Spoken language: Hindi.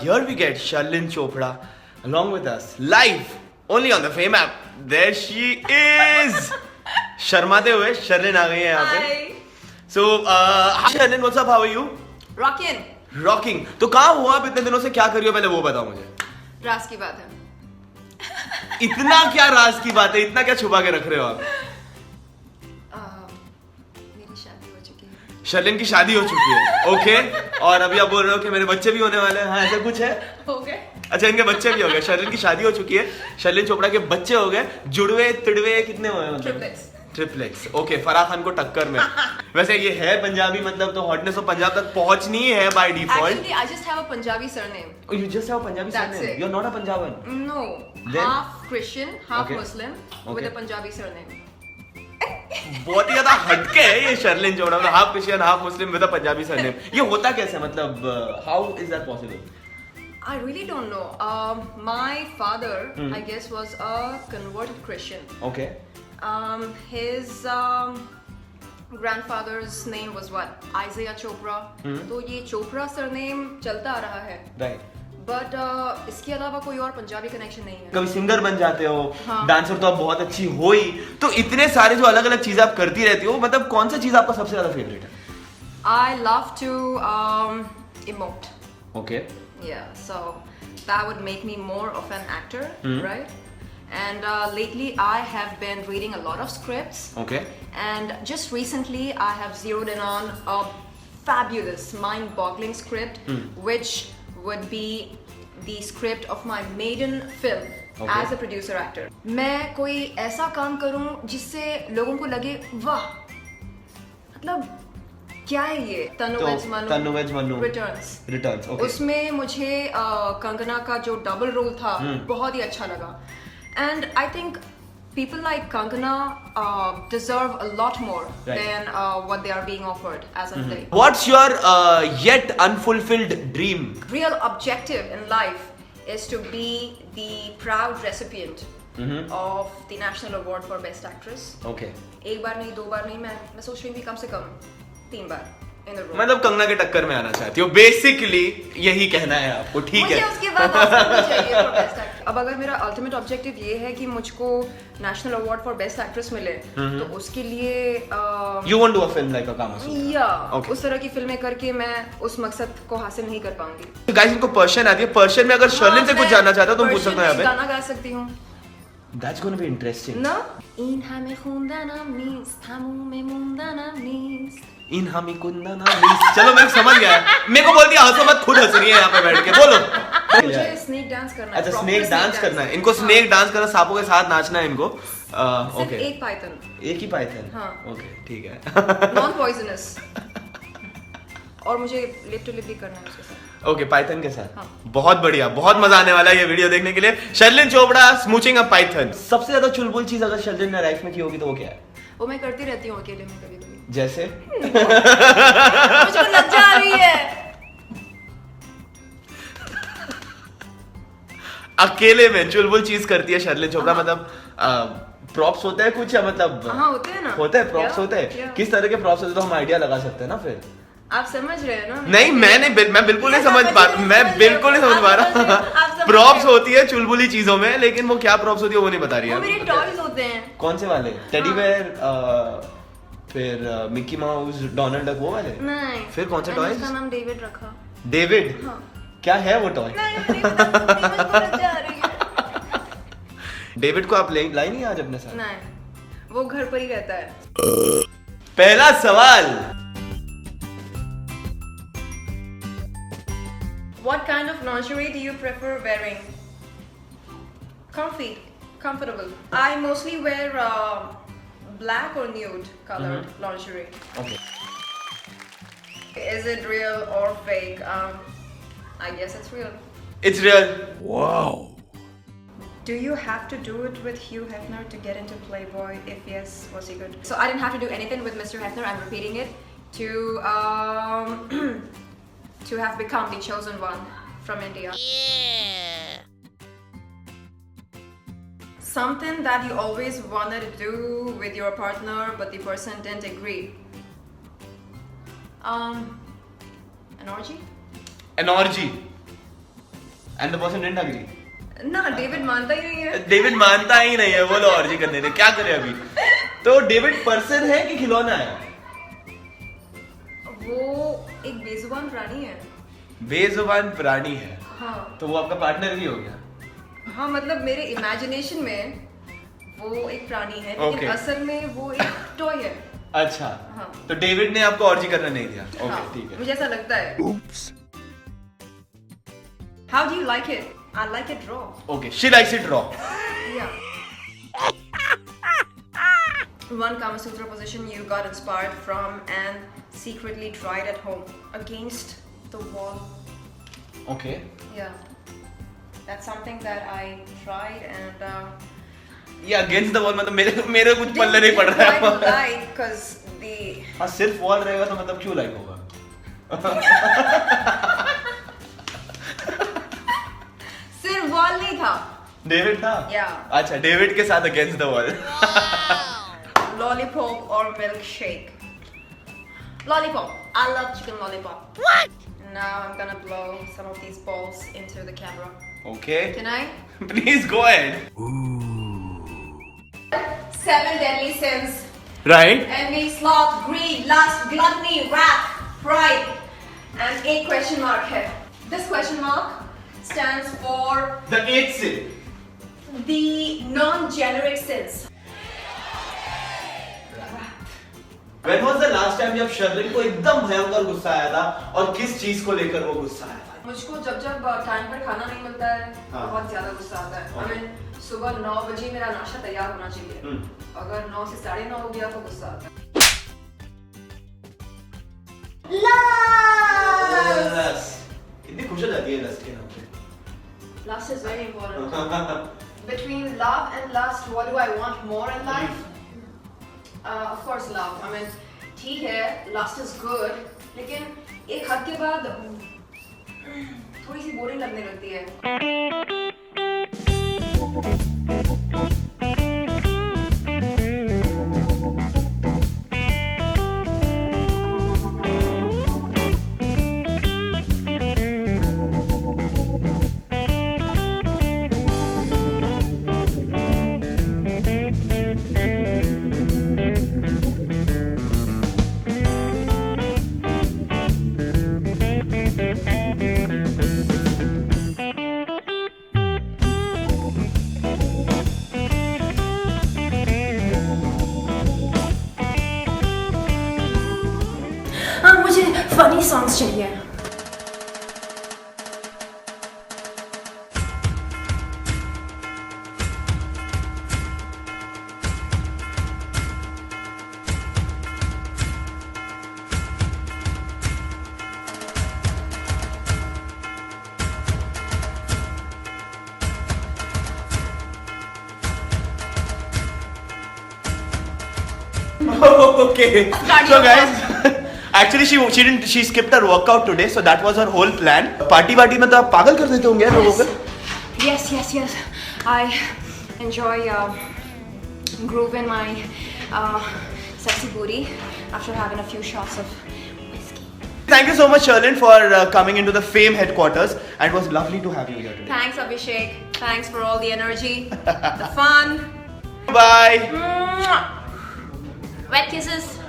here we get Sharlin Chopra along with us live only on the Fame app. There she is. शर्माते हुए शर्लिन आ गई है यहाँ पे. So Sharlin, what's up? How are you? Rocking. तो कहाँ हो आप इतने दिनों से, क्या कर रही हो, पहले वो बताओ मुझे. राज की बात है. इतना क्या राज की बात है, इतना क्या छुपा के रख रहे हो आप? मेरी शादी हो चुकी है. शर्लिन की शादी हो चुकी है. ओके. और अभी आप बोल रहे हो कि मेरे बच्चे भी होने वाले हैं. हाँ, ऐसा कुछ है? हो गए. अच्छा, इनके बच्चे भी हो गए. शर्लिन की शादी हो चुकी है, शर्लिन चोपड़ा के बच्चे हो गए. जुड़वे तिड़वे कितने हुए? मतलब ट्रिपलेक्स. ओके. फराह खान को टक्कर में. वैसे ये है पंजाबी, मतलब तो हॉटनेस ऑफ पंजाब तक पहुंचनी ही है by default. Actually, I just have a Punjabi surname. Oh, you just have a Punjabi That's surname. it. You're not a Punjaban. No. Then? Half Christian, half Okay. Muslim, with Okay. a Punjabi surname. बहुत ही ज्यादा हटके है ये शर्लिन चोपड़ा. मतलब half Christian half Muslim with a Punjabi surname. ये होता कैसे, मतलब how is that possible? I really don't know. My father, I guess, was a converted Christian. Okay. His grandfather's name was what? Isaiah Chopra. तो ये चोपड़ा सरनेम चलता आ रहा है. राइट. बट इसके अलावा कोई और पंजाबी कनेक्शन नहीं है. कभी सिंगर बन जाते हो, हाँ. डांसर तो आप बहुत अच्छी हो ही. तो इतने सारे जो अलग अलग चीजें आप करती रहती हो, मतलब कौन सा चीज आपका सबसे ज्यादा फेवरेट है? I love to emote. Okay. Yeah, so that would make me more of an actor, right? And lately I have been reading a lot of scripts. Okay. And just recently I have zeroed in on a fabulous, mind-boggling script, which would be the script of my maiden film as a producer actor. मैं कोई ऐसा काम करूं जिससे लोगों को लगे वाह, मतलब क्या है ये. तनु वेज मनु रिटर्न्स. ओके. उसमें मुझे कंगना का जो डबल रोल था बहुत ही अच्छा लगा. And I think people like Kangana deserve a lot more than what they are being offered as of today. What's your yet unfulfilled dream? Real objective in life is to be the proud recipient of the National Award for Best Actress. Okay. एक बार नहीं, दो बार नहीं, मैं सोच रही थी कम से कम 3 बार in a row. मतलब कंगना के टक्कर में आना चाहती हो बेसिकली, यही कहना है आपको. ठीक है. मुझे उसके बाद Oscar भी चाहिए for Best Actress. अब अगर मेरा अल्टीमेट ऑब्जेक्टिव ये है कि मुझको national award for best actress मिले, तो उसके लिए You won't do a film like a Kamasutra. या Okay. उस तरह की फिल्में करके मैं उस मकसद को हासिल नहीं कर पाऊंगी. गाइस, इनको पर्शियन आती है. पर्शियन में अगर शर्लिन से कुछ जानना चाहते हो तो पूछ सकते हो यहाँ पे. गाना गा सकती हूँ That's going to be interesting. ना. इन हमें खुंदाना नीस थामू में मुंदाना नीस. इन हमी कुंदना नीस. चलो मैं समझ गया. मेरे को बोल दिया हंसो मत, खुद हंस रही है यहाँ पे बैठ के. बोलो. मुझे स्नेक डांस करना है. अच्छा, स्नेक डांस करना है इनको. स्नेक डांस करना, सांपों के साथ नाचना है इनको. सिर्फ ओके. एक पाइथन. एक ही पाइथन. हाँ. ओके, ठीक है. Non poisonous. और मुझे लिप टू लिप भी करना है उसके साथ. ओके, पाइथन के साथ. हाँ. बहुत बढ़िया, बहुत मजा आने वाला है ये वीडियो देखने के लिए. शर्लिन चोपड़ा स्मूचिंग अ पाइथन. सबसे ज्यादा चुलबुल चीज अगर शर्लिन ने लाइफ में की होगी तो वो क्या है? वो मैं करती रहती हूँ अकेले में कभी कभी. जैसे मुझे लज्जा आ रही है. अकेले में चुलबुल चीज करती है शर्लिन चोपड़ा. मतलब प्रॉप्स होते हैं कुछ, या मतलब हाँ होते हैं ना. होते हैं प्रॉप्स. होते हैं. Yeah. किस तरह के प्रॉप्स होते हैं तो हम आइडिया लगा सकते हैं ना फिर. आप समझ रहे हैं ना? नहीं, मैं बिल्कुल नहीं समझ पा रहा. प्रॉप्स होती है चुलबुली चीजों में, लेकिन वो क्या प्रॉप्स होती है वो नहीं बता रही है. वो मेरे टॉयज होते हैं. कौन से वाले? टेडी बेयर, फिर मिकी माउस, डोनाल्ड डक, वो वाले? नहीं. फिर कौन से टॉयज? उसका नाम डेविड रखा. डेविड? हाँ. क्या है वो टॉय? नहीं मुझको लज्जा आ रही है. डेविड को आप लाई नहीं आज अपने साथ? नहीं, वो घर पर ही रहता है. पहला सवाल. What kind of lingerie do you prefer wearing? Comfortable. I mostly wear black or nude colored lingerie. Okay. Is it real or fake? I guess it's real. It's real. Wow. Do you have to do it with Hugh Hefner to get into Playboy? If yes, was he good? So I didn't have to do anything with Mr. Hefner. I'm repeating it to to have become the chosen one from India. Yeah. Something that you always wanted to do with your partner, but the person didn't agree. An orgy? An orgy. And the person didn't agree. ना डेविड मानता ही नहीं है. डेविड मानता ही नहीं है, बोलो ऑर्जी करने दे, क्या करे अभी. तो डेविड पर्सन है कि खिलौना है? वो एक बेजुबान प्राणी है. बेजुबान प्राणी है. हाँ. तो वो आपका पार्टनर भी हो गया. हाँ मतलब मेरे इमेजिनेशन में वो एक प्राणी है, लेकिन Okay. असल में वो एक टॉय है. अच्छा. हाँ. तो डेविड ने आपको ऑर्जी करने नहीं दिया. ओके हाँ, ठीक है. मुझे ऐसा लगता है. Oops. How do you like it? I like it raw. Okay, she likes it raw. Yeah. One Kama Sutra position you got inspired from and secretly tried at home against the wall. Okay. Yeah. That's something that I tried and ये अगेंस्ट द वॉल मतलब मेरे कुछ पल्ले नहीं पड़ रहा है. like because the हाँ, सिर्फ वॉल रहेगा तो मतलब क्यों लाइक होगा? सिर्फ वॉल नहीं था. डेविड था? Yeah. अच्छा, डेविड के साथ against the wall. Lollipop or milkshake? Lollipop. I love chicken lollipop. What? Now I'm gonna blow some of these balls into the camera. Okay. Can I? Please go ahead. 7 deadly sins. Right. Envy, sloth, greed, lust, gluttony, wrath, pride. And 8 question mark है. This question mark stands for the eighth sin. the non-generic sins. When was the last time जब शर्लिन को एकदम भयंकर गुस्सा आया था और किस चीज को लेकर वो गुस्सा आया था? मुझको जब टाइम पर खाना नहीं मिलता है, हाँ. बहुत ज्यादा गुस्सा आता है. I mean, सुबह 9 बजे मेरा नाश्ता तैयार होना चाहिए. अगर 9 से 9:30 हो गया तो गुस्सा आता है. कितनी खुश हो जाती है लस्ट के नाम पे. Lust is very important. Between love and lust, what do I want more in life? Of course love. I mean, ठीक है, lust is good, लेकिन एक हद के बाद थोड़ी सी बोरिंग लगने लगती है. हाँ, मुझे फनी सॉन्ग्स चाहिए. Okay. So guys, actually she skipped her workout today, so that was her whole plan. Party में तो आप पागल कर देते होंगे लोगों को. Yes. I enjoy grooving my sexy booty after having a few shots of whiskey. Thank you so much, Sherlyn, for coming into the Fame headquarters, and it was lovely to have you here today. Thanks, Abhishek. Thanks for all the energy, the fun. Bye. Mwah. Wet kisses.